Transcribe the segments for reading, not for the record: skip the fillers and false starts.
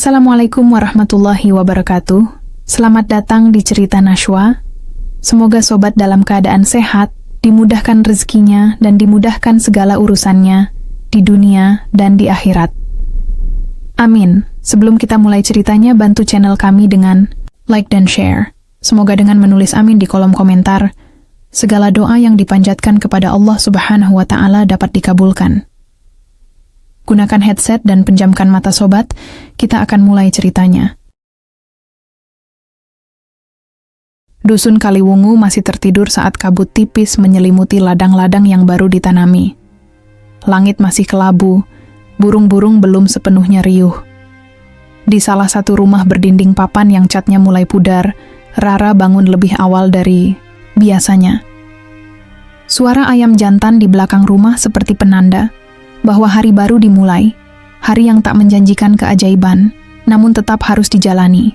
Assalamualaikum warahmatullahi wabarakatuh. Selamat datang di Cerita Nashwa. Semoga sobat dalam keadaan sehat, dimudahkan rezekinya dan dimudahkan segala urusannya di dunia dan di akhirat. Amin. Sebelum kita mulai ceritanya, bantu channel kami dengan like dan share. Semoga dengan menulis amin di kolom komentar, segala doa yang dipanjatkan kepada Allah Subhanahu wa Ta'ala dapat dikabulkan. Gunakan headset dan penjamkan mata sobat, kita akan mulai ceritanya. Dusun Kaliwungu masih tertidur saat kabut tipis menyelimuti ladang-ladang yang baru ditanami. Langit masih kelabu, burung-burung belum sepenuhnya riuh. Di salah satu rumah berdinding papan yang catnya mulai pudar, Rara bangun lebih awal dari biasanya. Suara ayam jantan di belakang rumah seperti penanda bahwa hari baru dimulai, hari yang tak menjanjikan keajaiban, namun tetap harus dijalani.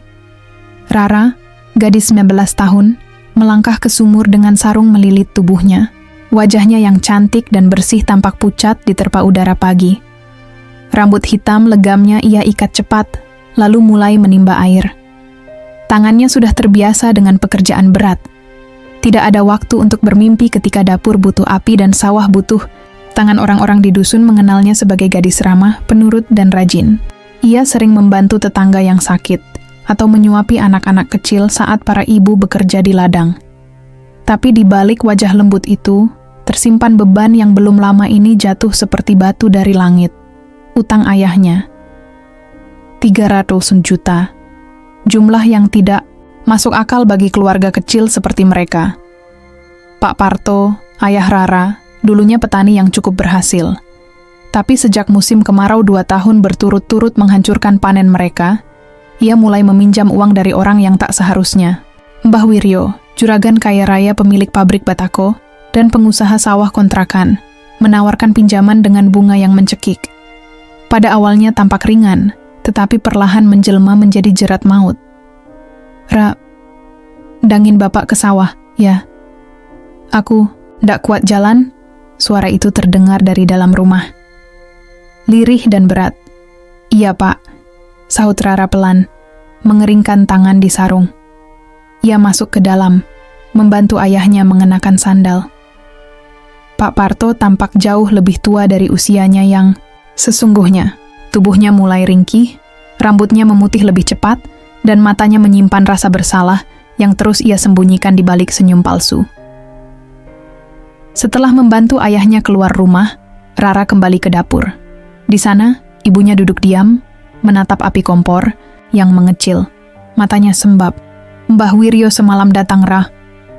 Rara, gadis 19 tahun, melangkah ke sumur dengan sarung melilit tubuhnya. Wajahnya yang cantik dan bersih tampak pucat diterpa udara pagi. Rambut hitam legamnya ia ikat cepat, lalu mulai menimba air. Tangannya sudah terbiasa dengan pekerjaan berat. Tidak ada waktu untuk bermimpi ketika dapur butuh api dan sawah butuh. Tangan orang-orang di dusun mengenalnya sebagai gadis ramah, penurut, dan rajin. Ia sering membantu tetangga yang sakit, atau menyuapi anak-anak kecil saat para ibu bekerja di ladang. Tapi di balik wajah lembut itu, tersimpan beban yang belum lama ini jatuh seperti batu dari langit. Utang ayahnya. 300 juta. Jumlah yang tidak masuk akal bagi keluarga kecil seperti mereka. Pak Parto, ayah Rara, dulunya petani yang cukup berhasil. Tapi sejak musim kemarau 2 tahun berturut-turut menghancurkan panen mereka, ia mulai meminjam uang dari orang yang tak seharusnya. Mbah Wiryo, juragan kaya raya pemilik pabrik batako, dan pengusaha sawah kontrakan, menawarkan pinjaman dengan bunga yang mencekik. Pada awalnya tampak ringan, tetapi perlahan menjelma menjadi jerat maut. Dangin bapak ke sawah, ya. Aku ndak kuat jalan. Suara itu terdengar dari dalam rumah. Lirih dan berat. Iya, Pak. Sahut Rara pelan, mengeringkan tangan di sarung. Ia masuk ke dalam, membantu ayahnya mengenakan sandal. Pak Parto tampak jauh lebih tua dari usianya yang sesungguhnya. Tubuhnya mulai ringkih, rambutnya memutih lebih cepat, dan matanya menyimpan rasa bersalah yang terus ia sembunyikan di balik senyum palsu. Setelah membantu ayahnya keluar rumah, Rara kembali ke dapur. Di sana, ibunya duduk diam, menatap api kompor yang mengecil. Matanya sembab. Mbah Wiryo semalam datang,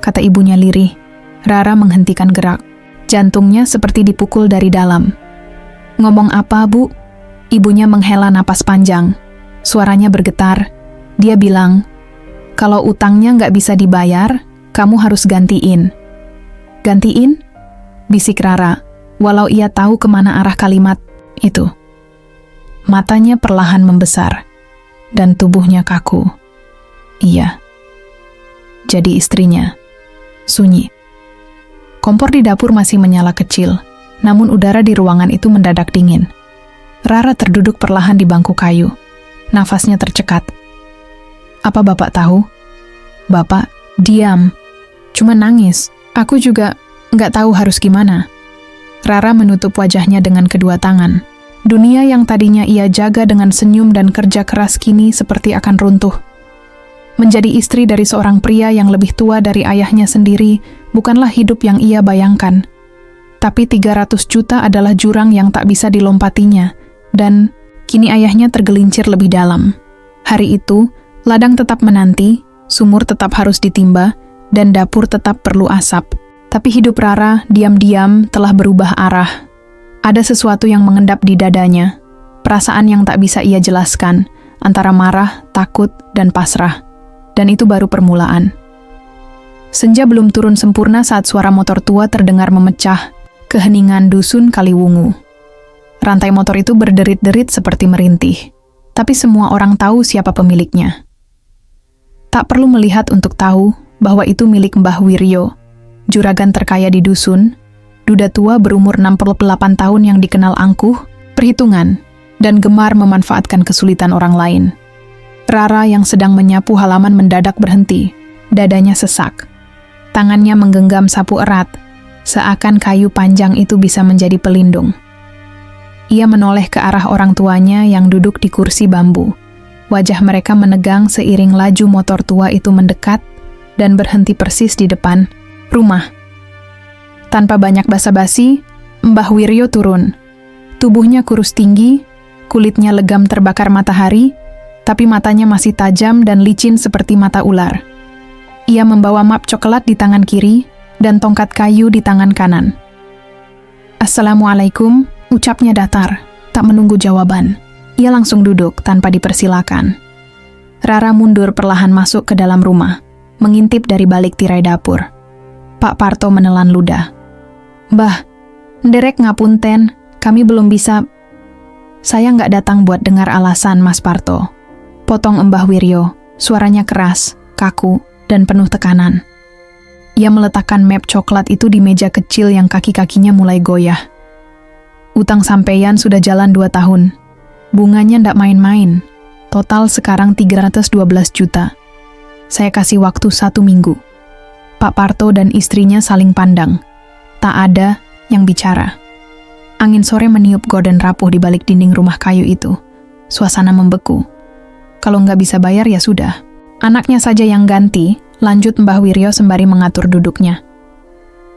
kata ibunya lirih. Rara menghentikan gerak. Jantungnya seperti dipukul dari dalam. Ngomong apa, Bu? Ibunya menghela napas panjang. Suaranya bergetar. Dia bilang, kalau utangnya nggak bisa dibayar, kamu harus gantiin. Gantiin? Bisik Rara, walau ia tahu kemana arah kalimat itu. Matanya perlahan membesar, dan tubuhnya kaku. Iya. Jadi istrinya. Sunyi. Kompor di dapur masih menyala kecil, namun udara di ruangan itu mendadak dingin. Rara terduduk perlahan di bangku kayu. Nafasnya tercekat. Apa Bapak tahu? Bapak, diam. Cuma nangis. Aku juga nggak tahu harus gimana. Rara menutup wajahnya dengan kedua tangan. Dunia yang tadinya ia jaga dengan senyum dan kerja keras kini seperti akan runtuh. Menjadi istri dari seorang pria yang lebih tua dari ayahnya sendiri bukanlah hidup yang ia bayangkan. Tapi 300 juta adalah jurang yang tak bisa dilompatinya, dan kini ayahnya tergelincir lebih dalam. Hari itu, ladang tetap menanti, sumur tetap harus ditimba, dan dapur tetap perlu asap. Tapi hidup Rara diam-diam telah berubah arah. Ada sesuatu yang mengendap di dadanya, perasaan yang tak bisa ia jelaskan, antara marah, takut, dan pasrah. Dan itu baru permulaan. Senja belum turun sempurna saat suara motor tua terdengar memecah keheningan dusun Kaliwungu. Rantai motor itu berderit-derit seperti merintih, tapi semua orang tahu siapa pemiliknya. Tak perlu melihat untuk tahu bahwa itu milik Mbah Wiryo, juragan terkaya di dusun, duda tua berumur 68 tahun yang dikenal angkuh, perhitungan, dan gemar memanfaatkan kesulitan orang lain. Rara yang sedang menyapu halaman mendadak berhenti, dadanya sesak. Tangannya menggenggam sapu erat, seakan kayu panjang itu bisa menjadi pelindung. Ia menoleh ke arah orang tuanya yang duduk di kursi bambu. Wajah mereka menegang seiring laju motor tua itu mendekat dan berhenti persis di depan rumah. Tanpa banyak basa-basi, Mbah Wiryo turun. Tubuhnya kurus tinggi, kulitnya legam terbakar matahari, tapi matanya masih tajam dan licin seperti mata ular. Ia membawa map coklat di tangan kiri dan tongkat kayu di tangan kanan. "Assalamualaikum," ucapnya datar, tak menunggu jawaban. Ia langsung duduk tanpa dipersilakan. Rara mundur perlahan masuk ke dalam rumah, mengintip dari balik tirai dapur. Pak Parto menelan ludah. "Mbah, nderek ngapunten, kami belum bisa..." "Saya nggak datang buat dengar alasan, Mas Parto," potong Mbah Wiryo, suaranya keras, kaku, dan penuh tekanan. Ia meletakkan map coklat itu di meja kecil yang kaki-kakinya mulai goyah. "Utang sampeyan sudah jalan 2 tahun. Bunganya ndak main-main. Total sekarang 312 juta. Saya kasih waktu 1 minggu." Pak Parto dan istrinya saling pandang. Tak ada yang bicara. Angin sore meniup gorden rapuh di balik dinding rumah kayu itu. Suasana membeku. Kalau nggak bisa bayar ya sudah. Anaknya saja yang ganti, lanjut Mbah Wiryo sembari mengatur duduknya.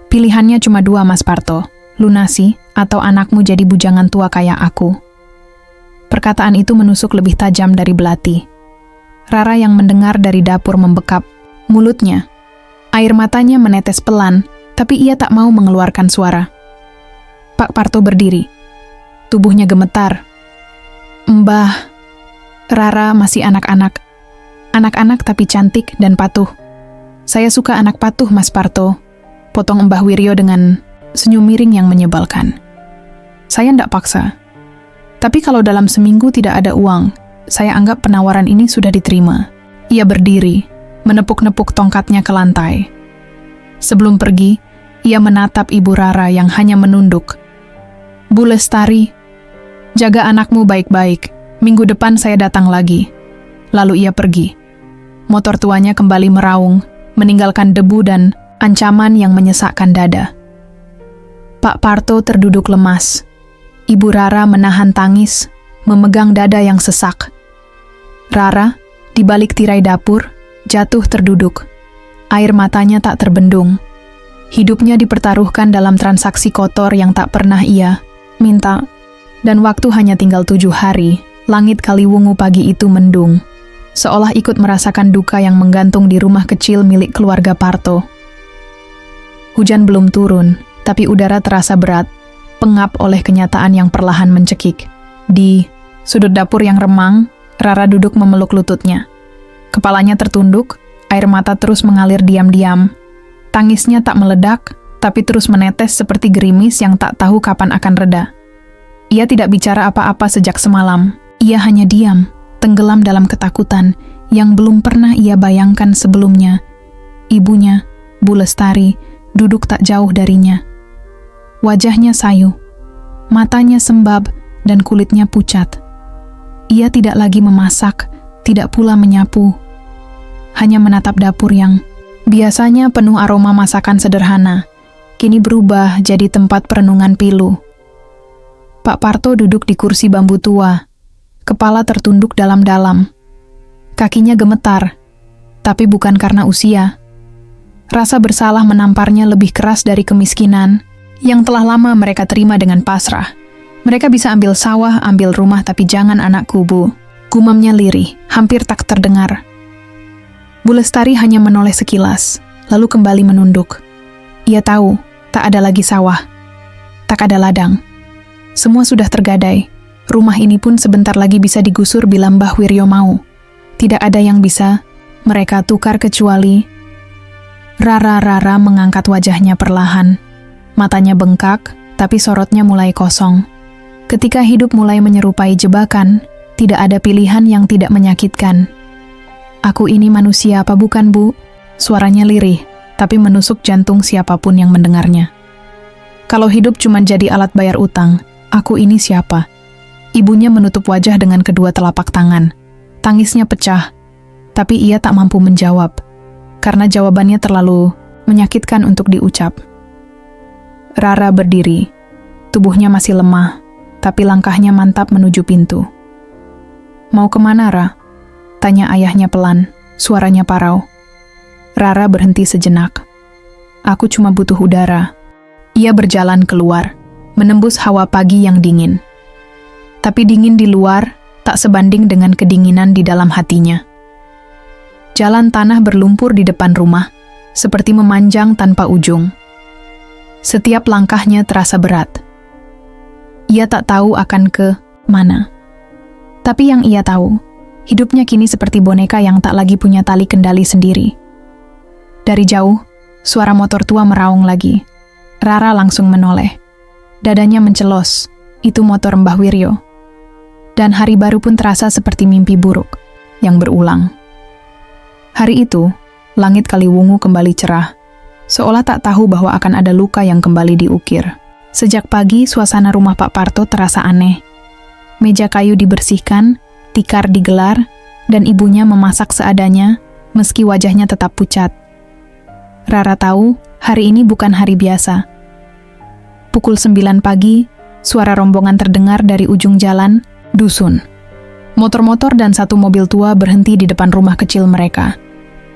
"Pilihannya cuma 2, Mas Parto. Lunasi, atau anakmu jadi bujangan tua kayak aku." Perkataan itu menusuk lebih tajam dari belati. Rara yang mendengar dari dapur membekap mulutnya. Air matanya menetes pelan, tapi ia tak mau mengeluarkan suara. Pak Parto berdiri. Tubuhnya gemetar. "Mbah..." "Rara masih anak-anak. Anak-anak tapi cantik dan patuh. Saya suka anak patuh, Mas Parto," potong Mbah Wiryo dengan senyum miring yang menyebalkan. "Saya ndak paksa. Tapi kalau dalam seminggu tidak ada uang, saya anggap penawaran ini sudah diterima." Ia berdiri, menepuk-nepuk tongkatnya ke lantai. Sebelum pergi, ia menatap Ibu Rara yang hanya menunduk. "Bu Lestari, jaga anakmu baik-baik. Minggu depan saya datang lagi." Lalu ia pergi. Motor tuanya kembali meraung, meninggalkan debu dan ancaman yang menyesakkan dada. Pak Parto terduduk lemas. Ibu Rara menahan tangis, memegang dada yang sesak. Rara, di balik tirai dapur, jatuh terduduk. Air matanya tak terbendung. Hidupnya dipertaruhkan dalam transaksi kotor yang tak pernah ia minta. Dan waktu hanya tinggal 7 hari, langit Kaliwungu pagi itu mendung. Seolah ikut merasakan duka yang menggantung di rumah kecil milik keluarga Parto. Hujan belum turun, tapi udara terasa berat, pengap oleh kenyataan yang perlahan mencekik. Di sudut dapur yang remang, Rara duduk memeluk lututnya. Kepalanya tertunduk, air mata terus mengalir diam-diam. Tangisnya tak meledak, tapi terus menetes seperti gerimis yang tak tahu kapan akan reda. Ia tidak bicara apa-apa sejak semalam. Ia hanya diam, tenggelam dalam ketakutan yang belum pernah ia bayangkan sebelumnya. Ibunya, Bu Lestari, duduk tak jauh darinya. Wajahnya sayu, matanya sembab, dan kulitnya pucat. Ia tidak lagi memasak, tidak pula menyapu. Hanya menatap dapur yang biasanya penuh aroma masakan sederhana, kini berubah jadi tempat perenungan pilu. Pak Parto duduk di kursi bambu tua, kepala tertunduk dalam-dalam. Kakinya gemetar, tapi bukan karena usia. Rasa bersalah menamparnya lebih keras dari kemiskinan yang telah lama mereka terima dengan pasrah. Mereka bisa ambil sawah, ambil rumah, tapi jangan anakku, Bu. Gumamnya lirih, hampir tak terdengar. Bu Lestari hanya menoleh sekilas, lalu kembali menunduk. Ia tahu, tak ada lagi sawah. Tak ada ladang. Semua sudah tergadai. Rumah ini pun sebentar lagi bisa digusur bila Mbah Wiryo mau. Tidak ada yang bisa mereka tukar kecuali... Rara mengangkat wajahnya perlahan. Matanya bengkak, tapi sorotnya mulai kosong. Ketika hidup mulai menyerupai jebakan, tidak ada pilihan yang tidak menyakitkan. "Aku ini manusia apa bukan, Bu?" Suaranya lirih, tapi menusuk jantung siapapun yang mendengarnya. "Kalau hidup cuma jadi alat bayar utang, aku ini siapa?" Ibunya menutup wajah dengan kedua telapak tangan. Tangisnya pecah, tapi ia tak mampu menjawab, karena jawabannya terlalu menyakitkan untuk diucap. Rara berdiri. Tubuhnya masih lemah, tapi langkahnya mantap menuju pintu. "Mau kemana, Ra?" tanya ayahnya pelan, suaranya parau. Rara berhenti sejenak. "Aku cuma butuh udara." Ia berjalan keluar, menembus hawa pagi yang dingin. Tapi dingin di luar tak sebanding dengan kedinginan di dalam hatinya. Jalan tanah berlumpur di depan rumah, seperti memanjang tanpa ujung. Setiap langkahnya terasa berat. Ia tak tahu akan ke mana. Tapi yang ia tahu, hidupnya kini seperti boneka yang tak lagi punya tali kendali sendiri. Dari jauh, suara motor tua meraung lagi. Rara langsung menoleh. Dadanya mencelos. Itu motor Mbah Wiryo. Dan hari baru pun terasa seperti mimpi buruk yang berulang. Hari itu, langit Kaliwungu kembali cerah, seolah tak tahu bahwa akan ada luka yang kembali diukir. Sejak pagi, suasana rumah Pak Parto terasa aneh. Meja kayu dibersihkan, tikar digelar, dan ibunya memasak seadanya, meski wajahnya tetap pucat. Rara tahu, hari ini bukan hari biasa. Pukul 9 pagi, suara rombongan terdengar dari ujung jalan, dusun. Motor-motor dan satu mobil tua berhenti di depan rumah kecil mereka.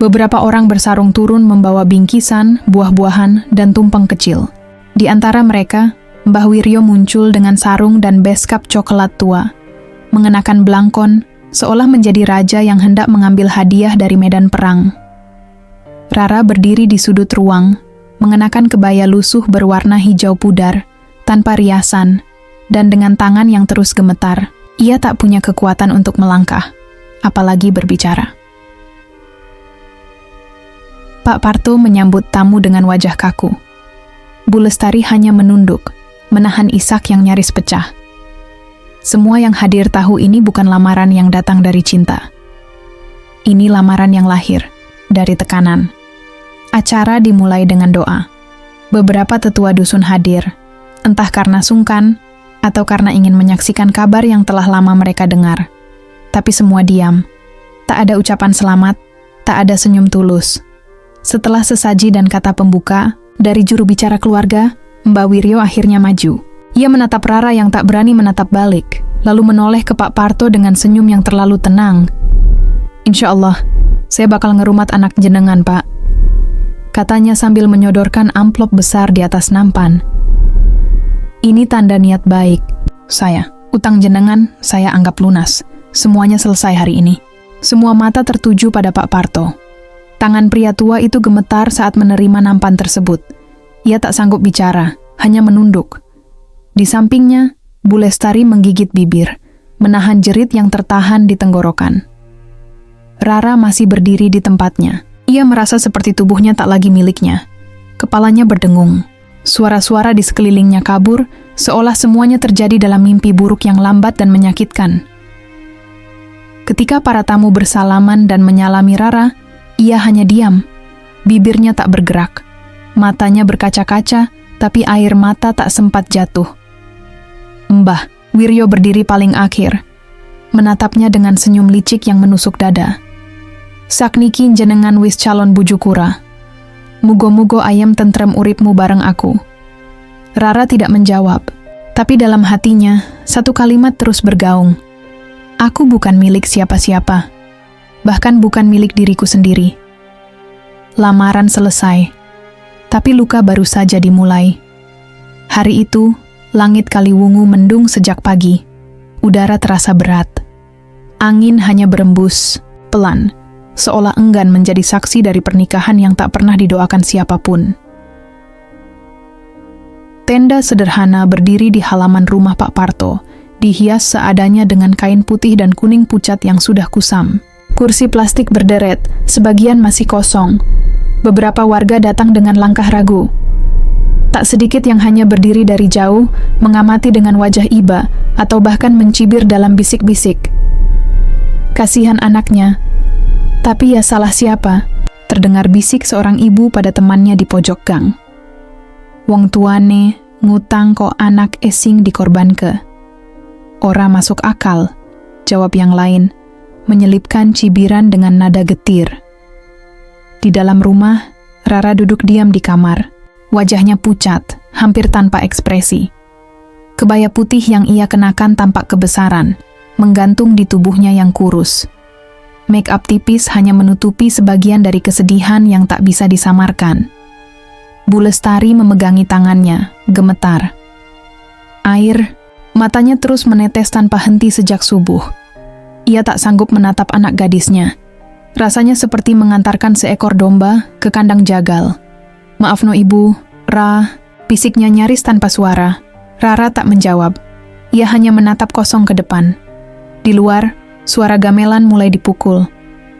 Beberapa orang bersarung turun membawa bingkisan, buah-buahan, dan tumpeng kecil. Di antara mereka, Mbah Wiryo muncul dengan sarung dan beskap coklat tua, mengenakan belangkon, seolah menjadi raja yang hendak mengambil hadiah dari medan perang. Rara berdiri di sudut ruang, mengenakan kebaya lusuh berwarna hijau pudar, tanpa riasan, dan dengan tangan yang terus gemetar. Ia tak punya kekuatan untuk melangkah, apalagi berbicara. Pak Parto menyambut tamu dengan wajah kaku. Bu Lestari hanya menunduk, menahan isak yang nyaris pecah. Semua yang hadir tahu ini bukan lamaran yang datang dari cinta. Ini lamaran yang lahir dari tekanan. Acara dimulai dengan doa. Beberapa tetua dusun hadir, entah karena sungkan atau karena ingin menyaksikan kabar yang telah lama mereka dengar. Tapi semua diam. Tak ada ucapan selamat, tak ada senyum tulus. Setelah sesaji dan kata pembuka, dari juru bicara keluarga, Mbak Wiryo akhirnya maju. Ia menatap Rara yang tak berani menatap balik, lalu menoleh ke Pak Parto dengan senyum yang terlalu tenang. "Insya Allah, saya bakal ngerumat anak jenengan, Pak," katanya sambil menyodorkan amplop besar di atas nampan. "Ini tanda niat baik. Saya, utang jenengan, saya anggap lunas. Semuanya selesai hari ini." Semua mata tertuju pada Pak Parto. Tangan pria tua itu gemetar saat menerima nampan tersebut. Ia tak sanggup bicara, hanya menunduk. Di sampingnya, Bu Lestari menggigit bibir, menahan jerit yang tertahan di tenggorokan. Rara masih berdiri di tempatnya. Ia merasa seperti tubuhnya tak lagi miliknya. Kepalanya berdengung. Suara-suara di sekelilingnya kabur, seolah semuanya terjadi dalam mimpi buruk yang lambat dan menyakitkan. Ketika para tamu bersalaman dan menyalami Rara, ia hanya diam. Bibirnya tak bergerak. Matanya berkaca-kaca, tapi air mata tak sempat jatuh. Mbah Wiryo berdiri paling akhir, menatapnya dengan senyum licik yang menusuk dada. "Sakniki jenengan wis calon bujukura. Mugo-mugo ayam tentrem uripmu bareng aku." Rara tidak menjawab, tapi dalam hatinya, satu kalimat terus bergaung. "Aku bukan milik siapa-siapa, bahkan bukan milik diriku sendiri." Lamaran selesai, tapi luka baru saja dimulai. Hari itu, langit Kaliwungu mendung sejak pagi. Udara terasa berat. Angin hanya berembus, pelan, seolah enggan menjadi saksi dari pernikahan yang tak pernah didoakan siapapun. Tenda sederhana berdiri di halaman rumah Pak Parto, dihias seadanya dengan kain putih dan kuning pucat yang sudah kusam. Kursi plastik berderet, sebagian masih kosong. Beberapa warga datang dengan langkah ragu. Tak sedikit yang hanya berdiri dari jauh, mengamati dengan wajah iba, atau bahkan mencibir dalam bisik-bisik. "Kasihan anaknya. Tapi ya salah siapa?" terdengar bisik seorang ibu pada temannya di pojok gang. "Wong tuane ngutang kok anak esing dikorbanke." "Ora masuk akal," jawab yang lain, menyelipkan cibiran dengan nada getir. Di dalam rumah, Rara duduk diam di kamar. Wajahnya pucat, hampir tanpa ekspresi. Kebaya putih yang ia kenakan tampak kebesaran, menggantung di tubuhnya yang kurus. Make up tipis hanya menutupi sebagian dari kesedihan yang tak bisa disamarkan. Bu Lestari memegangi tangannya, gemetar. Air, matanya terus menetes tanpa henti sejak subuh. Ia tak sanggup menatap anak gadisnya. Rasanya seperti mengantarkan seekor domba ke kandang jagal. "Maaf no ibu, Ra," bisiknya nyaris tanpa suara. Rara tak menjawab. Ia hanya menatap kosong ke depan. Di luar, suara gamelan mulai dipukul.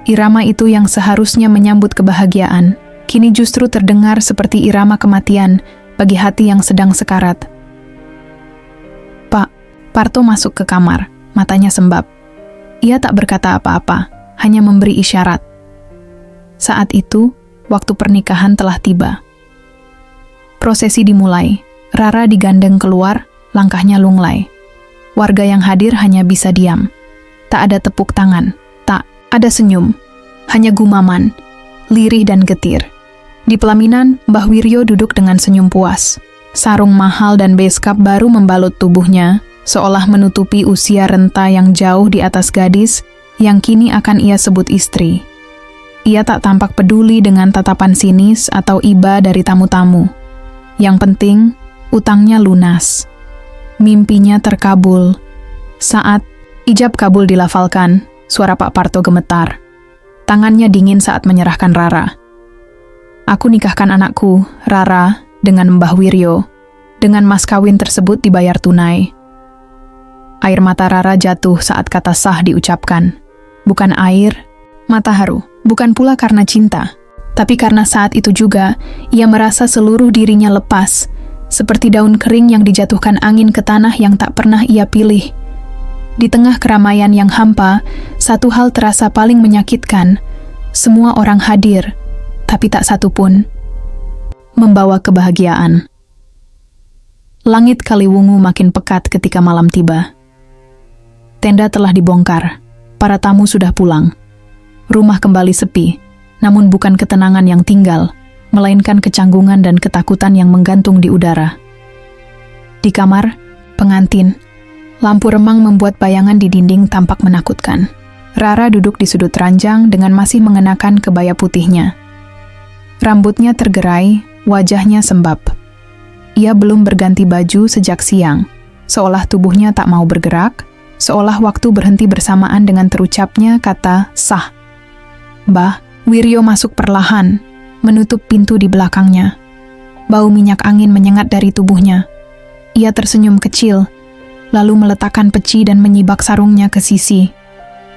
Irama itu yang seharusnya menyambut kebahagiaan, kini justru terdengar seperti irama kematian bagi hati yang sedang sekarat. "Pak," Parto masuk ke kamar, matanya sembab. Ia tak berkata apa-apa, hanya memberi isyarat. Saat itu, waktu pernikahan telah tiba. Prosesi dimulai. Rara digandeng keluar, langkahnya lunglai. Warga yang hadir hanya bisa diam. Tak ada tepuk tangan, tak ada senyum. Hanya gumaman, lirih dan getir. Di pelaminan, Mbah Wiryo duduk dengan senyum puas. Sarung mahal dan beskap baru membalut tubuhnya, seolah menutupi usia renta yang jauh di atas gadis yang kini akan ia sebut istri. Ia tak tampak peduli dengan tatapan sinis atau iba dari tamu-tamu. Yang penting, utangnya lunas. Mimpinya terkabul. Saat ijab kabul dilafalkan, suara Pak Parto gemetar. Tangannya dingin saat menyerahkan Rara. "Aku nikahkan anakku, Rara, dengan Mbah Wiryo. Dengan mas kawin tersebut dibayar tunai." Air mata Rara jatuh saat kata sah diucapkan. Bukan air, mata haru. Bukan pula karena cinta, tapi karena saat itu juga ia merasa seluruh dirinya lepas, seperti daun kering yang dijatuhkan angin ke tanah yang tak pernah ia pilih. Di tengah keramaian yang hampa, satu hal terasa paling menyakitkan. Semua orang hadir, tapi tak satu pun membawa kebahagiaan. Langit Kaliwungu makin pekat ketika malam tiba. Tenda telah dibongkar, para tamu sudah pulang. Rumah kembali sepi, namun bukan ketenangan yang tinggal, melainkan kecanggungan dan ketakutan yang menggantung di udara. Di kamar, pengantin, lampu remang membuat bayangan di dinding tampak menakutkan. Rara duduk di sudut ranjang dengan masih mengenakan kebaya putihnya. Rambutnya tergerai, wajahnya sembab. Ia belum berganti baju sejak siang, seolah tubuhnya tak mau bergerak, seolah waktu berhenti bersamaan dengan terucapnya kata sah. Mbah Wiryo masuk perlahan, menutup pintu di belakangnya. Bau minyak angin menyengat dari tubuhnya. Ia tersenyum kecil, lalu meletakkan peci dan menyibak sarungnya ke sisi.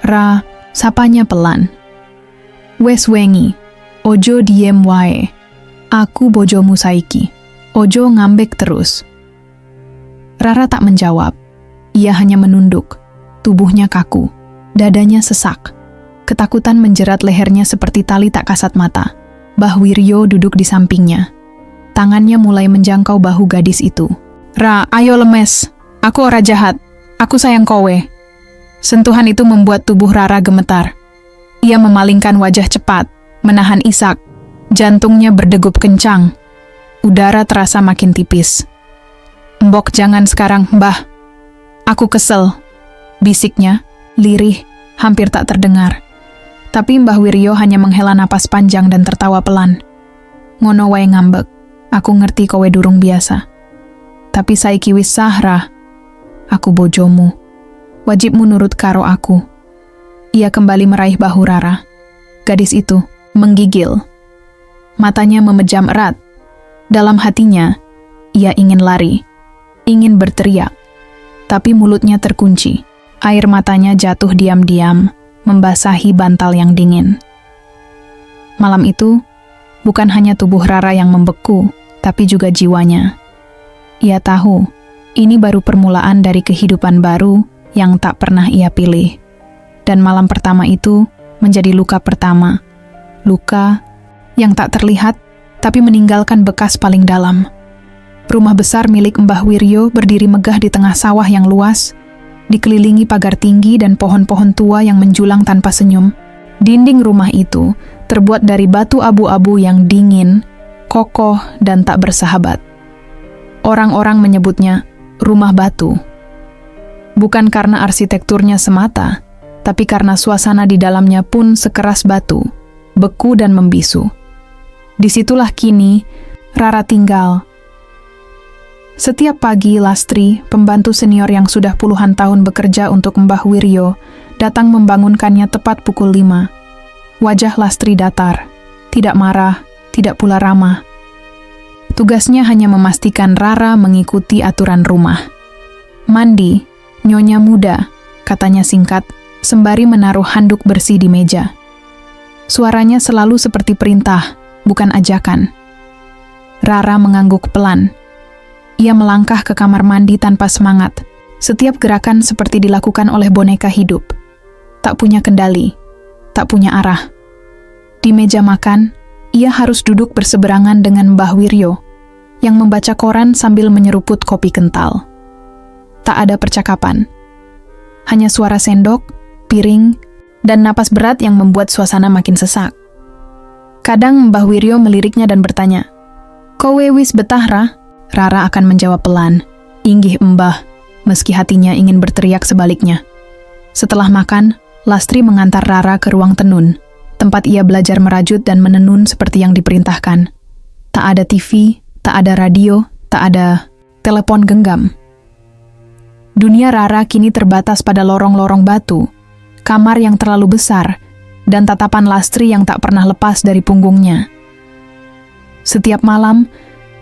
"Ra," sapanya pelan. "Wes wengi, ojo diem wae. Aku bojomu saiki. Ojo ngambek terus." Rara tak menjawab. Ia hanya menunduk. Tubuhnya kaku, dadanya sesak. Ketakutan menjerat lehernya seperti tali tak kasat mata. Mbah Wiryo duduk di sampingnya. Tangannya mulai menjangkau bahu gadis itu. "Ra, ayo lemes. Aku ora jahat. Aku sayang kowe." Sentuhan itu membuat tubuh Rara gemetar. Ia memalingkan wajah cepat, menahan isak. Jantungnya berdegup kencang. Udara terasa makin tipis. "Mbok jangan sekarang, Mbah. Aku kesel," bisiknya, lirih, hampir tak terdengar. Tapi Mbah Wiryo hanya menghela napas panjang dan tertawa pelan. "Ngono wae ngambek. Aku ngerti kowe durung biasa. Tapi saiki wis sah, Ra. Aku bojomu. Wajibmu nurut karo aku." Ia kembali meraih bahu Rara. Gadis itu menggigil. Matanya memejam erat. Dalam hatinya, ia ingin lari, ingin berteriak. Tapi mulutnya terkunci. Air matanya jatuh diam-diam, membasahi bantal yang dingin. Malam itu, bukan hanya tubuh Rara yang membeku, tapi juga jiwanya. Ia tahu, ini baru permulaan dari kehidupan baru yang tak pernah ia pilih. Dan malam pertama itu menjadi luka pertama. Luka yang tak terlihat, tapi meninggalkan bekas paling dalam. Rumah besar milik Mbah Wiryo berdiri megah di tengah sawah yang luas. dikelilingi pagar tinggi dan pohon-pohon tua yang menjulang tanpa senyum. Dinding rumah itu terbuat dari batu abu-abu yang dingin, kokoh, dan tak bersahabat. Orang-orang menyebutnya rumah batu. Bukan karena arsitekturnya semata, tapi karena suasana di dalamnya pun sekeras batu, beku dan membisu. Disitulah kini Rara tinggal. Setiap pagi, Lastri, pembantu senior yang sudah puluhan tahun bekerja untuk Mbah Wiryo, datang membangunkannya tepat pukul 5. Wajah Lastri datar, tidak marah, tidak pula ramah. Tugasnya hanya memastikan Rara mengikuti aturan rumah. Mandi, nyonya muda, katanya singkat, sembari menaruh handuk bersih di meja. Suaranya selalu seperti perintah, bukan ajakan. Rara mengangguk pelan. Ia melangkah ke kamar mandi tanpa semangat. Setiap gerakan seperti dilakukan oleh boneka hidup. Tak punya kendali, tak punya arah. Di meja makan, ia harus duduk berseberangan dengan Mbah Wiryo, yang membaca koran sambil menyeruput kopi kental. Tak ada percakapan. Hanya suara sendok, piring, dan napas berat yang membuat suasana makin sesak. Kadang Mbah Wiryo meliriknya dan bertanya, "Kowe wis betah, Ra?" Rara akan menjawab pelan, "Inggih Mbah," meski hatinya ingin berteriak sebaliknya. Setelah makan, Lastri mengantar Rara ke ruang tenun, tempat ia belajar merajut dan menenun seperti yang diperintahkan. Tak ada TV, tak ada radio, tak ada telepon genggam. Dunia Rara kini terbatas pada lorong-lorong batu, kamar yang terlalu besar, dan tatapan Lastri yang tak pernah lepas dari punggungnya. Setiap malam,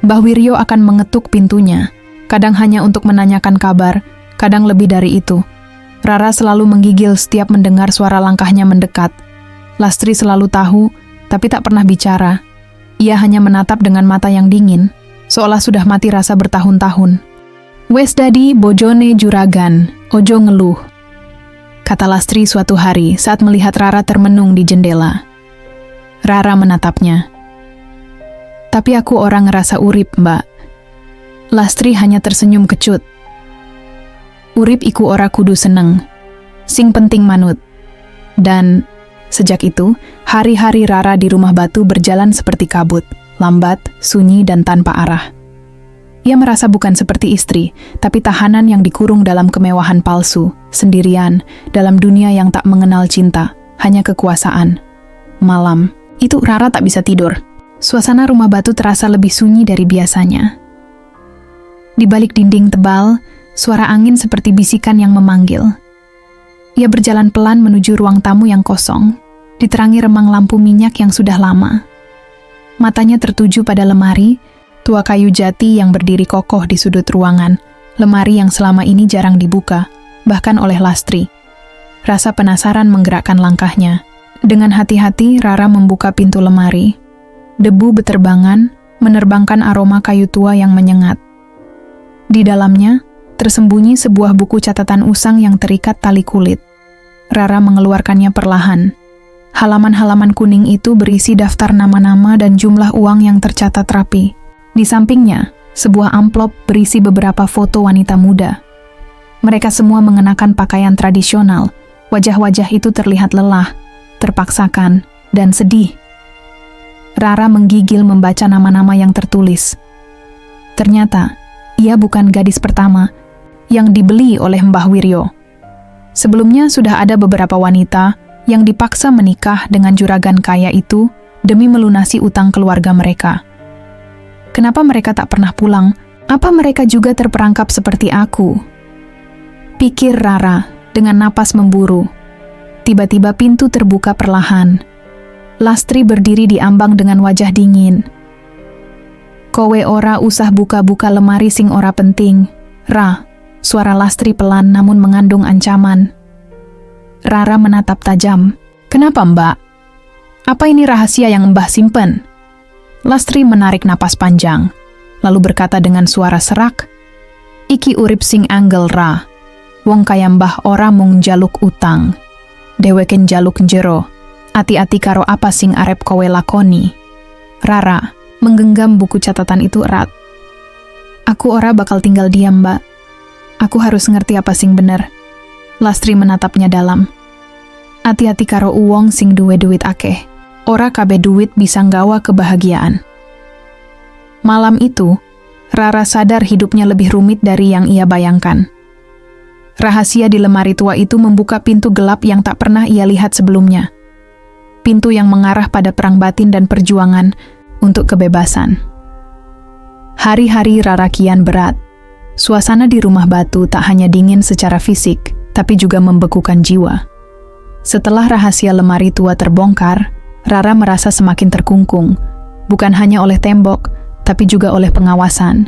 Mbah Wiryo akan mengetuk pintunya, kadang hanya untuk menanyakan kabar, kadang lebih dari itu. Rara selalu menggigil setiap mendengar suara langkahnya mendekat. Lastri selalu tahu, tapi tak pernah bicara. Ia hanya menatap dengan mata yang dingin, seolah sudah mati rasa bertahun-tahun. "Wes dadi bojone juragan, ojo ngeluh," kata Lastri suatu hari saat melihat Rara termenung di jendela. Rara menatapnya. "Tapi aku orang ngerasa urip, Mbak." Lastri hanya tersenyum kecut. "Urip iku ora kudu seneng, sing penting manut." Dan sejak itu, hari-hari Rara di rumah batu berjalan seperti kabut, lambat, sunyi, dan tanpa arah. Ia merasa bukan seperti istri, tapi tahanan yang dikurung dalam kemewahan palsu, sendirian, dalam dunia yang tak mengenal cinta, hanya kekuasaan. Malam, itu Rara tak bisa tidur. Suasana rumah batu terasa lebih sunyi dari biasanya. Di balik dinding tebal, suara angin seperti bisikan yang memanggil. Ia berjalan pelan menuju ruang tamu yang kosong, diterangi remang lampu minyak yang sudah lama. Matanya tertuju pada lemari, tua kayu jati yang berdiri kokoh di sudut ruangan, lemari yang selama ini jarang dibuka, bahkan oleh Lastri. Rasa penasaran menggerakkan langkahnya. Dengan hati-hati, Rara membuka pintu lemari. Debu beterbangan, menerbangkan aroma kayu tua yang menyengat. Di dalamnya, tersembunyi sebuah buku catatan usang yang terikat tali kulit. Rara mengeluarkannya perlahan. Halaman-halaman kuning itu berisi daftar nama-nama dan jumlah uang yang tercatat rapi. Di sampingnya, sebuah amplop berisi beberapa foto wanita muda. Mereka semua mengenakan pakaian tradisional. Wajah-wajah itu terlihat lelah, terpaksakan, dan sedih. Rara menggigil membaca nama-nama yang tertulis. Ternyata, ia bukan gadis pertama yang dibeli oleh Mbah Wiryo. Sebelumnya sudah ada beberapa wanita yang dipaksa menikah dengan juragan kaya itu demi melunasi utang keluarga mereka. Kenapa mereka tak pernah pulang? Apa mereka juga terperangkap seperti aku? Pikir Rara dengan napas memburu. Tiba-tiba pintu terbuka perlahan. Lastri berdiri di ambang dengan wajah dingin. "Kowe ora usah buka-buka lemari sing ora penting, Ra." Suara Lastri pelan namun mengandung ancaman. Rara menatap tajam. "Kenapa, Mbak? Apa ini rahasia yang Mbah simpen?" Lastri menarik napas panjang, lalu berkata dengan suara serak, "Iki urip sing anggel, Ra. Wong kaya Mbah ora mung njaluk utang. Dheweke njaluk njero. Ati-ati karo apa sing arep kowe lakoni." Rara menggenggam buku catatan itu erat. "Aku ora bakal tinggal diam, Mbak. Aku harus ngerti apa sing bener. Lastri menatapnya dalam. Hati-hati karo uwong sing duwe duit akeh. Ora kabeh duit bisa nggawa kebahagiaan. Malam itu, Rara sadar hidupnya lebih rumit dari yang ia bayangkan. Rahasia di lemari tua itu membuka pintu gelap yang tak pernah ia lihat sebelumnya. Pintu yang mengarah pada perang batin dan perjuangan untuk kebebasan. Hari-hari Rara kian berat. Suasana di rumah batu tak hanya dingin secara fisik, tapi juga membekukan jiwa. Setelah rahasia lemari tua terbongkar, Rara merasa semakin terkungkung, bukan hanya oleh tembok, tapi juga oleh pengawasan.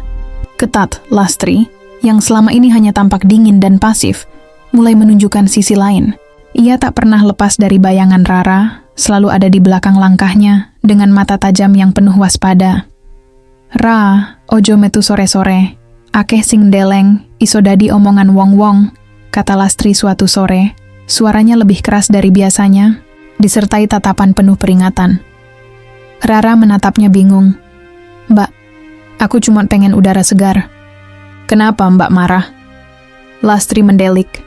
Ketat, Lastri, yang selama ini hanya tampak dingin dan pasif, mulai menunjukkan sisi lain. Ia tak pernah lepas dari bayangan Rara, selalu ada di belakang langkahnya, dengan mata tajam yang penuh waspada. "Ra, ojo metu sore-sore, akeh sing deleng, iso dadi omongan wong-wong," kata Lastri suatu sore, suaranya lebih keras dari biasanya, disertai tatapan penuh peringatan. Rara menatapnya bingung. "Mbak, aku cuma pengen udara segar." "Kenapa Mbak marah?" Lastri mendelik.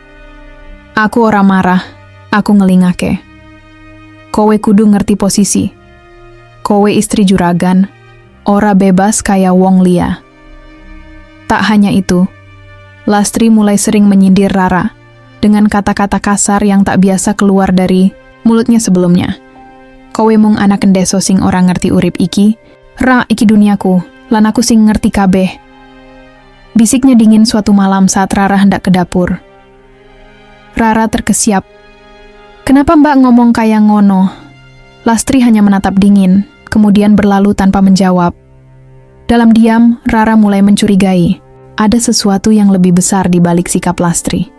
"Aku ora marah, aku ngelingake. Kowe kudu ngerti posisi. Kowe istri juragan, ora bebas kaya wong lia." Tak hanya itu, Lastri mulai sering menyindir Rara dengan kata-kata kasar yang tak biasa keluar dari mulutnya sebelumnya. "Kowe mung anak endeso sing ora ngerti urip iki, Ra iki duniaku, lan aku sing ngerti kabeh." Bisiknya dingin suatu malam saat Rara hendak ke dapur. Rara terkesiap. "Kenapa Mbak ngomong kayak ngono?" Lastri hanya menatap dingin, kemudian berlalu tanpa menjawab. Dalam diam, Rara mulai mencurigai. Ada sesuatu yang lebih besar di balik sikap Lastri.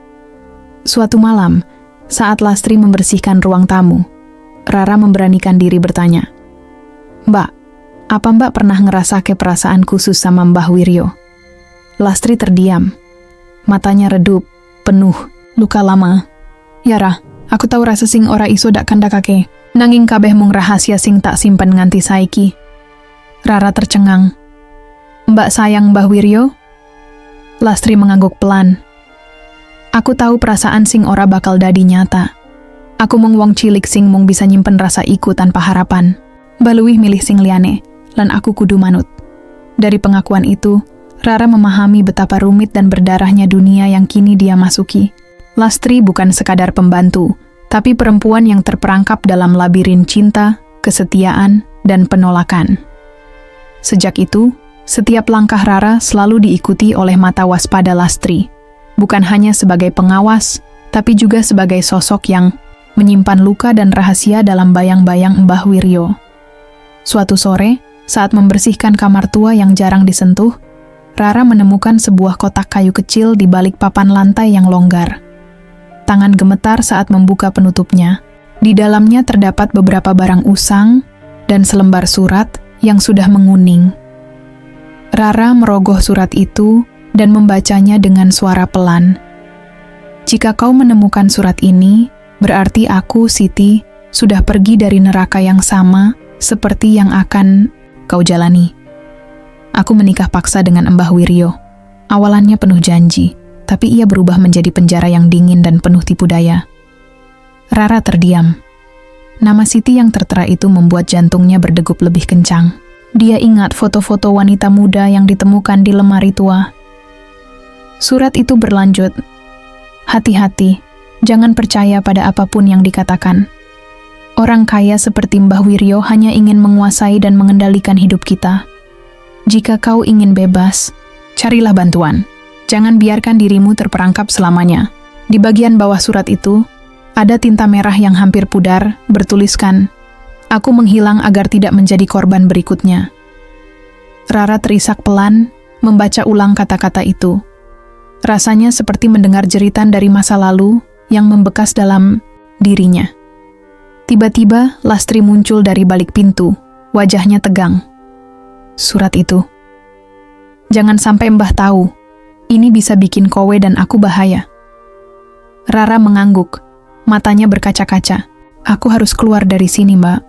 Suatu malam, saat Lastri membersihkan ruang tamu, Rara memberanikan diri bertanya, "Mbak, apa Mbak pernah ngerasa perasaan khusus sama Mbah Wiryo?" Lastri terdiam. Matanya redup, penuh, luka lama. "Ya Ra, aku tahu rasa sing ora iso dak kandhakake, nanging kabeh mung rahasia sing tak simpen nganti saiki." Rara tercengang. "Mbak sayang Mbah Wiryo?" Lastri mengangguk pelan. "Aku tahu perasaan sing ora bakal dadi nyata. Aku mung wong cilik sing mung bisa nyimpen rasa iku tanpa harapan. Baluih milih sing liyane, lan aku kudu manut." Dari pengakuan itu, Rara memahami betapa rumit dan berdarahnya dunia yang kini dia masuki. Lastri bukan sekadar pembantu, tapi perempuan yang terperangkap dalam labirin cinta, kesetiaan, dan penolakan. Sejak itu, setiap langkah Rara selalu diikuti oleh mata waspada Lastri, bukan hanya sebagai pengawas, tapi juga sebagai sosok yang menyimpan luka dan rahasia dalam bayang-bayang Mbah Wiryo. Suatu sore, saat membersihkan kamar tua yang jarang disentuh, Rara menemukan sebuah kotak kayu kecil di balik papan lantai yang longgar. Tangan gemetar saat membuka penutupnya. Di dalamnya terdapat beberapa barang usang dan selembar surat yang sudah menguning. Rara merogoh surat itu dan membacanya dengan suara pelan. "Jika kau menemukan surat ini, berarti aku, Siti, sudah pergi dari neraka yang sama seperti yang akan kau jalani. Aku menikah paksa dengan Mbah Wiryo. Awalannya penuh janji, tapi ia berubah menjadi penjara yang dingin dan penuh tipu daya." Rara terdiam. Nama Siti yang tertera itu membuat jantungnya berdegup lebih kencang. Dia ingat foto-foto wanita muda yang ditemukan di lemari tua. Surat itu berlanjut, "Hati-hati, jangan percaya pada apapun yang dikatakan. Orang kaya seperti Mbah Wiryo hanya ingin menguasai dan mengendalikan hidup kita. Jika kau ingin bebas, carilah bantuan. Jangan biarkan dirimu terperangkap selamanya." Di bagian bawah surat itu, ada tinta merah yang hampir pudar, bertuliskan, "Aku menghilang agar tidak menjadi korban berikutnya." Rara terisak pelan, membaca ulang kata-kata itu. Rasanya seperti mendengar jeritan dari masa lalu yang membekas dalam dirinya. Tiba-tiba, Lastri muncul dari balik pintu, wajahnya tegang. "Surat itu. Jangan sampai Mbah tahu. Ini bisa bikin kowe dan aku bahaya." Rara mengangguk, matanya berkaca-kaca. "Aku harus keluar dari sini, Mbak.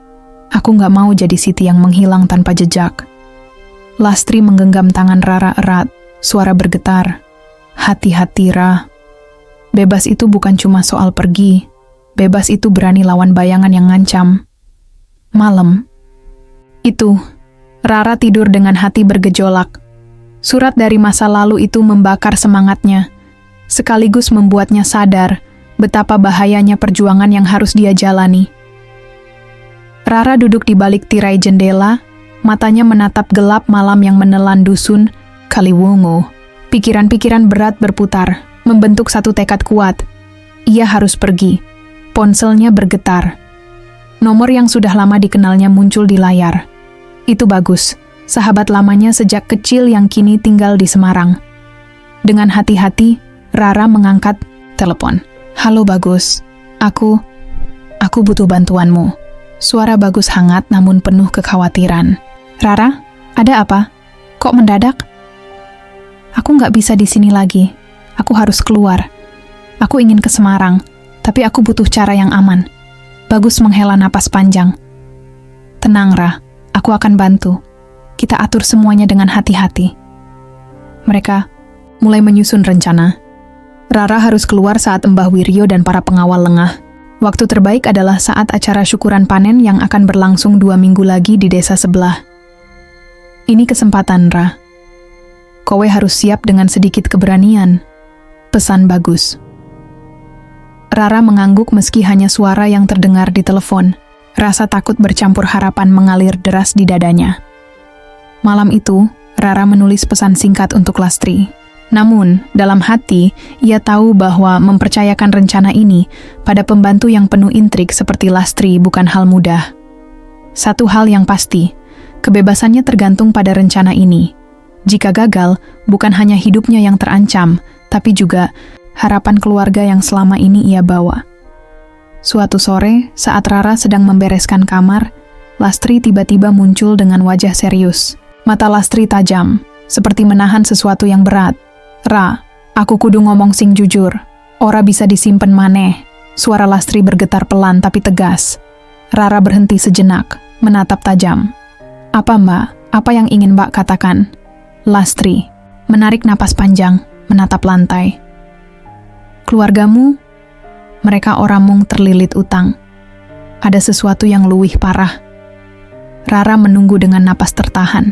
Aku nggak mau jadi Siti yang menghilang tanpa jejak." Lastri menggenggam tangan Rara erat, suara bergetar. "Hati-hati, Ra." Bebas itu bukan cuma soal pergi. Bebas itu berani lawan bayangan yang ngancam. Malam itu, Rara tidur dengan hati bergejolak. Surat dari masa lalu itu membakar semangatnya, sekaligus membuatnya sadar betapa bahayanya perjuangan yang harus dia jalani. Rara duduk di balik tirai jendela, matanya menatap gelap malam yang menelan dusun Kaliwungu. Pikiran-pikiran berat berputar, membentuk satu tekad kuat. Ia harus pergi. Ponselnya bergetar. Nomor yang sudah lama dikenalnya muncul di layar. Itu Bagus, sahabat lamanya sejak kecil yang kini tinggal di Semarang. Dengan hati-hati, Rara mengangkat telepon. "Halo Bagus, aku butuh bantuanmu." Suara Bagus hangat namun penuh kekhawatiran. "Rara, ada apa? Kok mendadak?" "Aku nggak bisa di sini lagi. Aku harus keluar. Aku ingin ke Semarang, tapi aku butuh cara yang aman." Bagus menghela napas panjang. "Tenang, Ra. Aku akan bantu. Kita atur semuanya dengan hati-hati." Mereka mulai menyusun rencana. Rara harus keluar saat Mbah Wiryo dan para pengawal lengah. Waktu terbaik adalah saat acara syukuran panen yang akan berlangsung 2 minggu lagi di desa sebelah. "Ini kesempatan, Ra. Kowe harus siap dengan sedikit keberanian," pesan Bagus. Rara mengangguk meski hanya suara yang terdengar di telepon. Rasa takut bercampur harapan mengalir deras di dadanya. Malam itu, Rara menulis pesan singkat untuk Lastri. Namun, dalam hati, ia tahu bahwa mempercayakan rencana ini pada pembantu yang penuh intrik seperti Lastri bukan hal mudah. Satu hal yang pasti, kebebasannya tergantung pada rencana ini. Jika gagal, bukan hanya hidupnya yang terancam, tapi juga harapan keluarga yang selama ini ia bawa. Suatu sore, saat Rara sedang membereskan kamar, Lastri tiba-tiba muncul dengan wajah serius. Mata Lastri tajam, seperti menahan sesuatu yang berat. "Ra, aku kudu ngomong sing jujur. Ora bisa disimpen maneh." Suara Lastri bergetar pelan tapi tegas. Rara berhenti sejenak, menatap tajam. "Apa Mbak? Apa yang ingin Mbak katakan?" Lastri menarik napas panjang, menatap lantai. "Keluargamu, mereka orang mung terlilit utang. Ada sesuatu yang luwih parah." Rara menunggu dengan napas tertahan.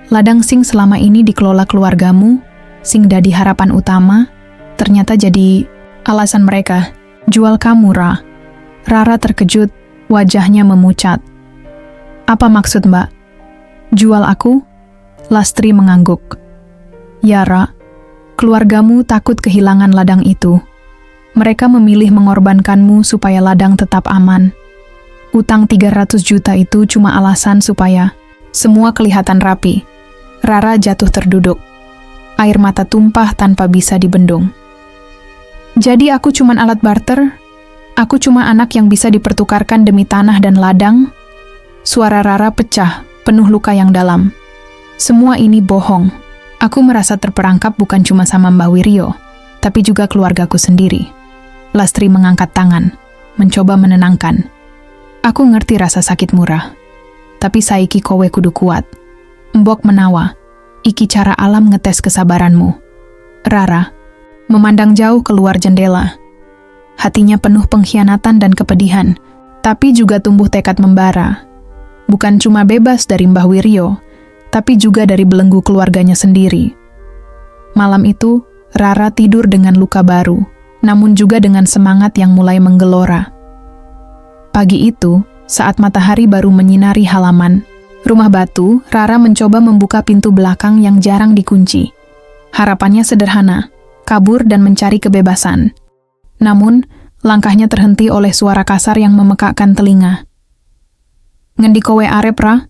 "Ladang sing selama ini dikelola keluargamu, sing dadi harapan utama, ternyata jadi alasan mereka jual kamu, Ra." Rara terkejut, wajahnya memucat. "Apa maksud Mbak? Jual aku?" Lastri mengangguk. "Ya, Ra. Keluargamu takut kehilangan ladang itu. Mereka memilih mengorbankanmu supaya ladang tetap aman. Utang 300 juta itu cuma alasan supaya semua kelihatan rapi." Rara jatuh terduduk. Air mata tumpah tanpa bisa dibendung. "Jadi aku cuma alat barter? Aku cuma anak yang bisa dipertukarkan demi tanah dan ladang?" Suara Rara pecah, penuh luka yang dalam. "Semua ini bohong. Aku merasa terperangkap bukan cuma sama Mbah Wiryo, tapi juga keluargaku sendiri." Lastri mengangkat tangan, mencoba menenangkan. "Aku ngerti rasa sakit murah, tapi saiki kowe kudu kuat." Mbok menawa, "Iki cara alam ngetes kesabaranmu." Rara memandang jauh keluar jendela. Hatinya penuh pengkhianatan dan kepedihan, tapi juga tumbuh tekad membara. Bukan cuma bebas dari Mbah Wiryo, tapi juga dari belenggu keluarganya sendiri. Malam itu, Rara tidur dengan luka baru, namun juga dengan semangat yang mulai menggelora. Pagi itu, saat matahari baru menyinari halaman rumah batu, Rara mencoba membuka pintu belakang yang jarang dikunci. Harapannya sederhana, kabur dan mencari kebebasan. Namun, langkahnya terhenti oleh suara kasar yang memekakkan telinga. "Ngendi kowe arep, Ra?"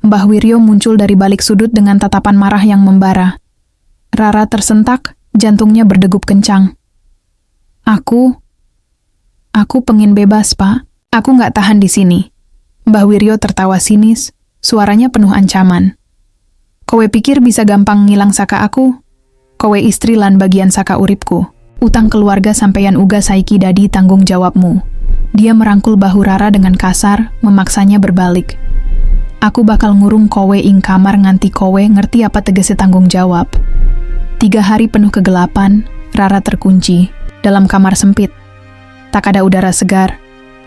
Mbah Wiryo muncul dari balik sudut dengan tatapan marah yang membara. Rara tersentak, jantungnya berdegup kencang. Aku pengen bebas, Pak. Aku nggak tahan di sini." Mbah Wiryo tertawa sinis, suaranya penuh ancaman. "Kowe pikir bisa gampang ngilang saka aku? Kowe istri lan bagian saka uripku. Utang keluarga sampeyan uga saiki dadi tanggung jawabmu." Dia merangkul bahu Rara dengan kasar, memaksanya berbalik. "Aku bakal ngurung kowe ing kamar nganti kowe ngerti apa tegese tanggung jawab." 3 hari penuh kegelapan, Rara terkunci dalam kamar sempit. Tak ada udara segar,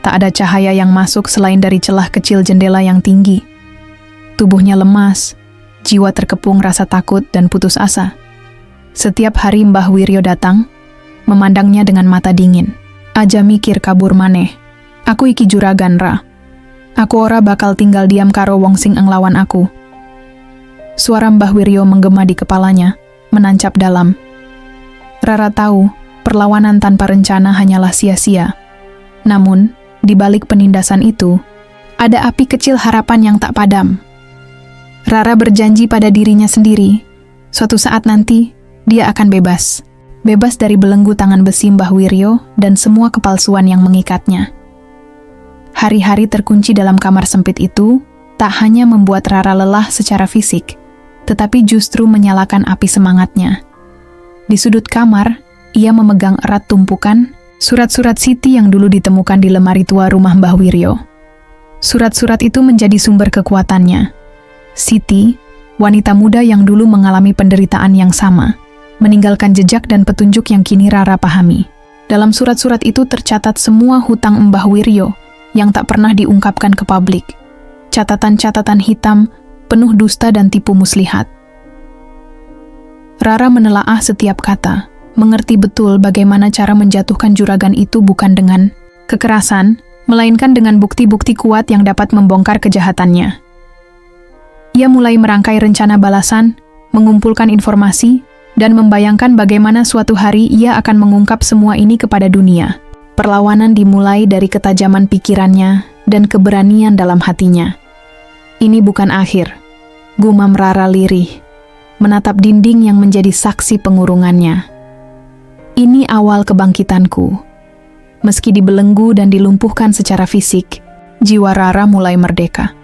tak ada cahaya yang masuk selain dari celah kecil jendela yang tinggi. Tubuhnya lemas, jiwa terkepung rasa takut dan putus asa. Setiap hari Mbah Wiryo datang, memandangnya dengan mata dingin. Aja mikir kabur maneh. Aku iki juragan Ra. Aku ora bakal tinggal diam karo wong sing nglawan aku. Suara Mbah Wiryo menggema di kepalanya, menancap dalam. Rara tahu, perlawanan tanpa rencana hanyalah sia-sia. Namun, di balik penindasan itu, ada api kecil harapan yang tak padam. Rara berjanji pada dirinya sendiri, suatu saat nanti, dia akan bebas. Bebas dari belenggu tangan besi Mbah Wiryo dan semua kepalsuan yang mengikatnya. Hari-hari terkunci dalam kamar sempit itu, tak hanya membuat Rara lelah secara fisik, tetapi justru menyalakan api semangatnya. Di sudut kamar, ia memegang erat tumpukan surat-surat Siti yang dulu ditemukan di lemari tua rumah Mbah Wiryo. Surat-surat itu menjadi sumber kekuatannya. Siti, wanita muda yang dulu mengalami penderitaan yang sama, meninggalkan jejak dan petunjuk yang kini Rara pahami. Dalam surat-surat itu tercatat semua hutang Mbah Wiryo yang tak pernah diungkapkan ke publik. Catatan-catatan hitam, penuh dusta dan tipu muslihat. Rara menelaah setiap kata, mengerti betul bagaimana cara menjatuhkan juragan itu bukan dengan kekerasan, melainkan dengan bukti-bukti kuat yang dapat membongkar kejahatannya. Ia mulai merangkai rencana balasan, mengumpulkan informasi, dan membayangkan bagaimana suatu hari ia akan mengungkap semua ini kepada dunia. Perlawanan dimulai dari ketajaman pikirannya dan keberanian dalam hatinya. Ini bukan akhir, gumam Rara lirih, menatap dinding yang menjadi saksi pengurungannya. Ini awal kebangkitanku. Meski dibelenggu dan dilumpuhkan secara fisik, jiwa Rara mulai merdeka.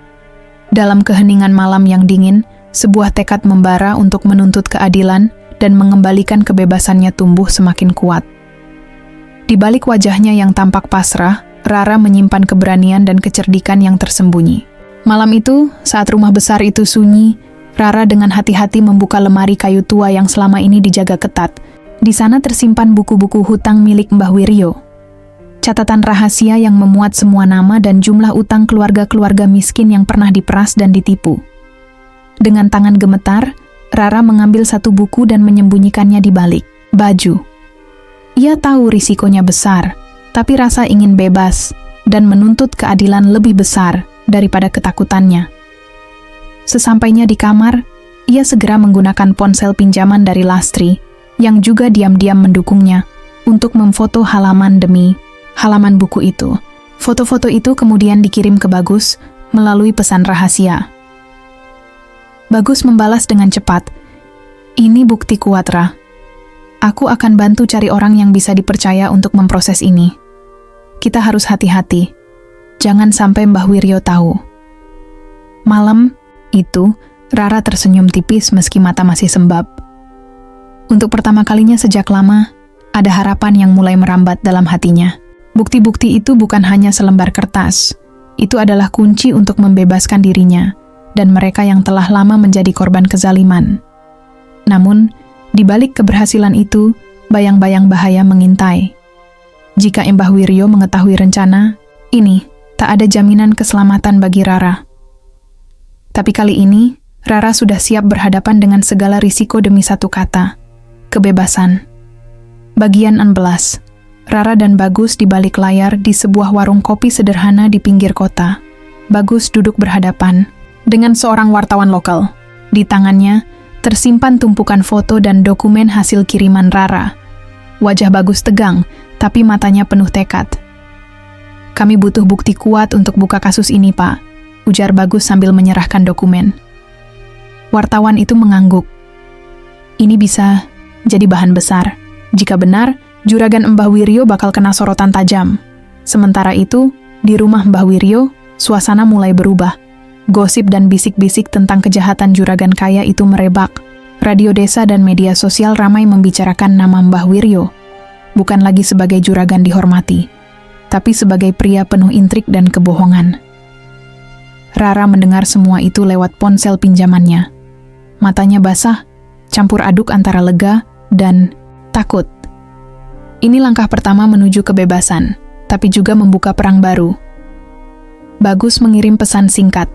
Dalam keheningan malam yang dingin, sebuah tekad membara untuk menuntut keadilan dan mengembalikan kebebasannya tumbuh semakin kuat. Di balik wajahnya yang tampak pasrah, Rara menyimpan keberanian dan kecerdikan yang tersembunyi. Malam itu, saat rumah besar itu sunyi, Rara dengan hati-hati membuka lemari kayu tua yang selama ini dijaga ketat. Di sana tersimpan buku-buku hutang milik Mbah Wiryo. Catatan rahasia yang memuat semua nama dan jumlah utang keluarga-keluarga miskin yang pernah diperas dan ditipu. Dengan tangan gemetar, Rara mengambil satu buku dan menyembunyikannya di balik baju. Ia tahu risikonya besar, tapi rasa ingin bebas dan menuntut keadilan lebih besar daripada ketakutannya. Sesampainya di kamar, ia segera menggunakan ponsel pinjaman dari Lastri, yang juga diam-diam mendukungnya, untuk memfoto halaman demi halaman buku itu. Foto-foto itu kemudian dikirim ke Bagus melalui pesan rahasia. Bagus membalas dengan cepat, "Ini bukti kuat, Ra. Aku akan bantu cari orang yang bisa dipercaya untuk memproses ini. Kita harus hati-hati. Jangan sampai Mbah Wiryo tahu." Malam itu, Rara tersenyum tipis meski mata masih sembab. Untuk pertama kalinya sejak lama, ada harapan yang mulai merambat dalam hatinya. Bukti-bukti itu bukan hanya selembar kertas. Itu adalah kunci untuk membebaskan dirinya dan mereka yang telah lama menjadi korban kezaliman. Namun, di balik keberhasilan itu, bayang-bayang bahaya mengintai. Jika Mbah Wiryo mengetahui rencana, ini tak ada jaminan keselamatan bagi Rara. Tapi kali ini, Rara sudah siap berhadapan dengan segala risiko demi satu kata, kebebasan. Bagian 16. Rara dan Bagus di balik layar di sebuah warung kopi sederhana di pinggir kota. Bagus duduk berhadapan dengan seorang wartawan lokal. Di tangannya, tersimpan tumpukan foto dan dokumen hasil kiriman Rara. Wajah Bagus tegang, tapi matanya penuh tekad. "Kami butuh bukti kuat untuk buka kasus ini, Pak," ujar Bagus sambil menyerahkan dokumen. Wartawan itu mengangguk. "Ini bisa jadi bahan besar. Jika benar, juragan Mbah Wiryo bakal kena sorotan tajam." Sementara itu, di rumah Mbah Wiryo, suasana mulai berubah. Gosip dan bisik-bisik tentang kejahatan juragan kaya itu merebak. Radio desa dan media sosial ramai membicarakan nama Mbah Wiryo, bukan lagi sebagai juragan dihormati, tapi sebagai pria penuh intrik dan kebohongan. Rara mendengar semua itu lewat ponsel pinjamannya. Matanya basah, campur aduk antara lega dan takut. Ini langkah pertama menuju kebebasan, tapi juga membuka perang baru. Bagus mengirim pesan singkat.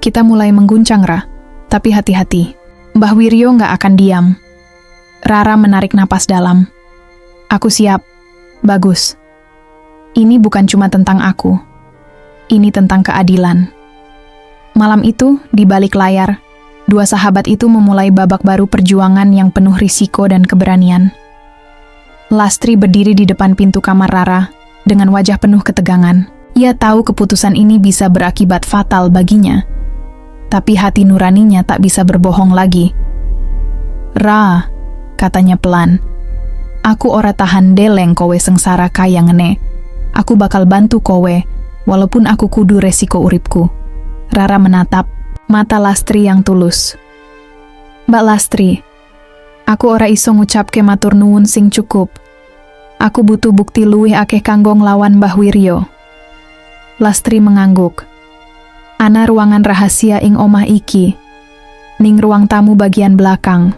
Kita mulai mengguncang, Ra. Tapi hati-hati, Mbah Wiryo nggak akan diam. Rara menarik napas dalam. Aku siap. Bagus. Ini bukan cuma tentang aku. Ini tentang keadilan. Malam itu, di balik layar, dua sahabat itu memulai babak baru perjuangan yang penuh risiko dan keberanian. Lastri berdiri di depan pintu kamar Rara dengan wajah penuh ketegangan. Ia tahu keputusan ini bisa berakibat fatal baginya. Tapi hati nuraninya tak bisa berbohong lagi. Ra, katanya pelan. Aku ora tahan deleng kowe sengsara kaya ngene. Aku bakal bantu kowe, walaupun aku kudu resiko uripku. Rara menatap mata Lastri yang tulus. Mbak Lastri, aku ora iso ngucapke matur nuwun sing cukup. Aku butuh bukti luwih akeh kanggo nglawan Mbah Wiryo. Lastri mengangguk. Ana ruangan rahasia ing omah iki. Ning ruang tamu bagian belakang.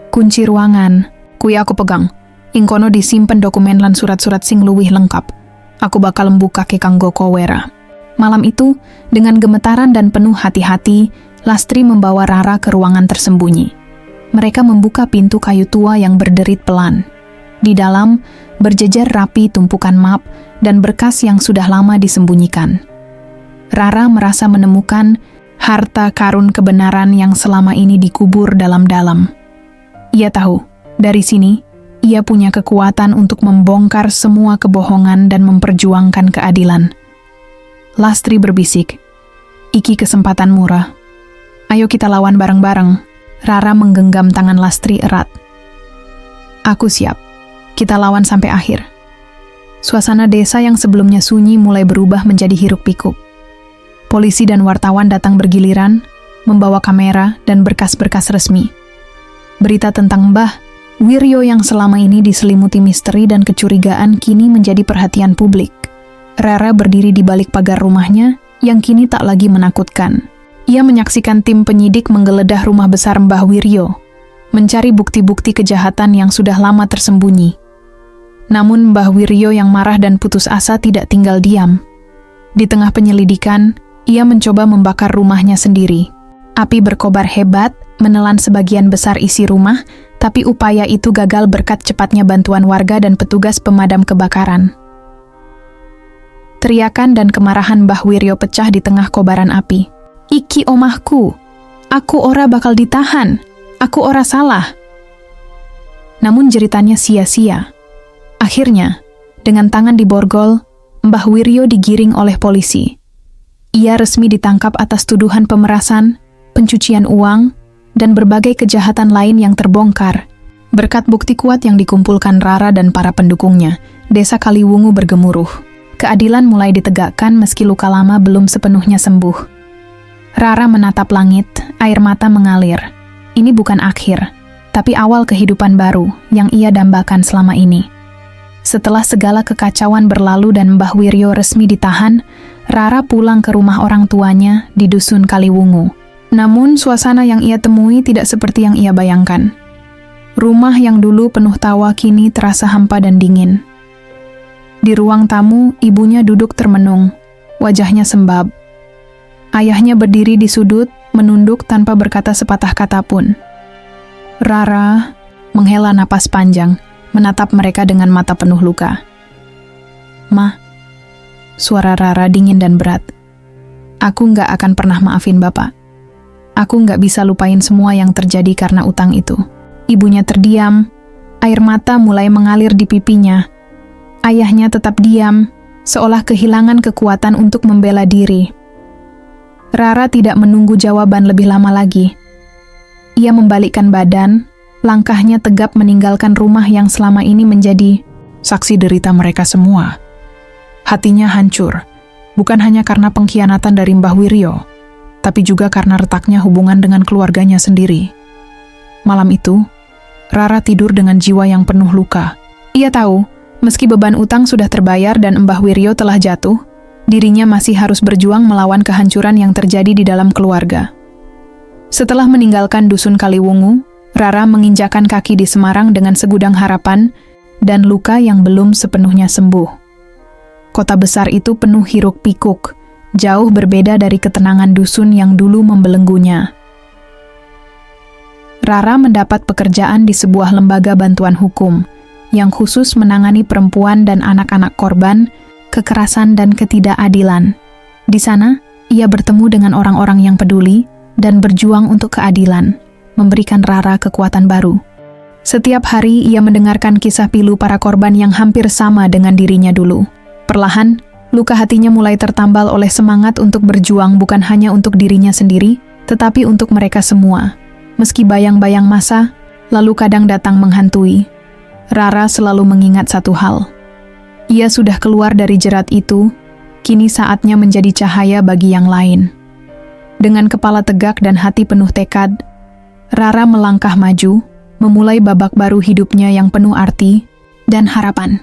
Kunci ruangan, kui aku pegang. Ing kono disimpen dokumen lan surat-surat sing luwih lengkap. Aku bakal mbukake kanggo kowe, Ra. Malam itu, dengan gemetaran dan penuh hati-hati, Lastri membawa Rara ke ruangan tersembunyi. Mereka membuka pintu kayu tua yang berderit pelan. Di dalam, berjejer rapi tumpukan map dan berkas yang sudah lama disembunyikan. Rara merasa menemukan harta karun kebenaran yang selama ini dikubur dalam-dalam. Ia tahu, dari sini, ia punya kekuatan untuk membongkar semua kebohongan dan memperjuangkan keadilan. Lastri berbisik, "Iki kesempatan murah. Ayo kita lawan bareng-bareng." Rara menggenggam tangan Lastri erat. "Aku siap. Kita lawan sampai akhir." Suasana desa yang sebelumnya sunyi mulai berubah menjadi hiruk-pikuk. Polisi dan wartawan datang bergiliran, membawa kamera dan berkas-berkas resmi. Berita tentang Mbah Wiryo yang selama ini diselimuti misteri dan kecurigaan kini menjadi perhatian publik. Rara berdiri di balik pagar rumahnya yang kini tak lagi menakutkan. Ia menyaksikan tim penyidik menggeledah rumah besar Mbah Wiryo, mencari bukti-bukti kejahatan yang sudah lama tersembunyi. Namun Mbah Wiryo yang marah dan putus asa tidak tinggal diam. Di tengah penyelidikan, ia mencoba membakar rumahnya sendiri. Api berkobar hebat, menelan sebagian besar isi rumah, tapi upaya itu gagal berkat cepatnya bantuan warga dan petugas pemadam kebakaran. Teriakan dan kemarahan Mbah Wiryo pecah di tengah kobaran api. "Iki omahku. Aku ora bakal ditahan. Aku ora salah." Namun jeritannya sia-sia. Akhirnya, dengan tangan diborgol, Mbah Wiryo digiring oleh polisi. Ia resmi ditangkap atas tuduhan pemerasan, pencucian uang, dan berbagai kejahatan lain yang terbongkar. Berkat bukti kuat yang dikumpulkan Rara dan para pendukungnya, desa Kaliwungu bergemuruh. Keadilan mulai ditegakkan meski luka lama belum sepenuhnya sembuh. Rara menatap langit, air mata mengalir. Ini bukan akhir, tapi awal kehidupan baru yang ia dambakan selama ini. Setelah segala kekacauan berlalu dan Mbah Wiryo resmi ditahan, Rara pulang ke rumah orang tuanya di Dusun Kaliwungu. Namun suasana yang ia temui tidak seperti yang ia bayangkan. Rumah yang dulu penuh tawa kini terasa hampa dan dingin. Di ruang tamu, ibunya duduk termenung, wajahnya sembab. Ayahnya berdiri di sudut, menunduk tanpa berkata sepatah kata pun. Rara menghela napas panjang, menatap mereka dengan mata penuh luka. "Ma," suara Rara dingin dan berat. "Aku nggak akan pernah maafin Bapak. Aku nggak bisa lupain semua yang terjadi karena utang itu." Ibunya terdiam, air mata mulai mengalir di pipinya. Ayahnya tetap diam, seolah kehilangan kekuatan untuk membela diri. Rara tidak menunggu jawaban lebih lama lagi. Ia membalikkan badan, langkahnya tegap meninggalkan rumah yang selama ini menjadi saksi derita mereka semua. Hatinya hancur, bukan hanya karena pengkhianatan dari Mbah Wiryo, tapi juga karena retaknya hubungan dengan keluarganya sendiri. Malam itu, Rara tidur dengan jiwa yang penuh luka. Ia tahu, meski beban utang sudah terbayar dan Mbah Wiryo telah jatuh, dirinya masih harus berjuang melawan kehancuran yang terjadi di dalam keluarga. Setelah meninggalkan Dusun Kaliwungu, Rara menginjakan kaki di Semarang dengan segudang harapan dan luka yang belum sepenuhnya sembuh. Kota besar itu penuh hiruk-pikuk, jauh berbeda dari ketenangan dusun yang dulu membelenggunya. Rara mendapat pekerjaan di sebuah lembaga bantuan hukum yang khusus menangani perempuan dan anak-anak korban kekerasan dan ketidakadilan. Di sana, ia bertemu dengan orang-orang yang peduli dan berjuang untuk keadilan, memberikan Rara kekuatan baru. Setiap hari ia mendengarkan kisah pilu para korban yang hampir sama dengan dirinya dulu. Perlahan, luka hatinya mulai tertambal oleh semangat untuk berjuang bukan hanya untuk dirinya sendiri, tetapi untuk mereka semua. Meski bayang-bayang masa, lalu kadang datang menghantui, Rara selalu mengingat satu hal. Ia sudah keluar dari jerat itu, kini saatnya menjadi cahaya bagi yang lain. Dengan kepala tegak dan hati penuh tekad, Rara melangkah maju, memulai babak baru hidupnya yang penuh arti dan harapan.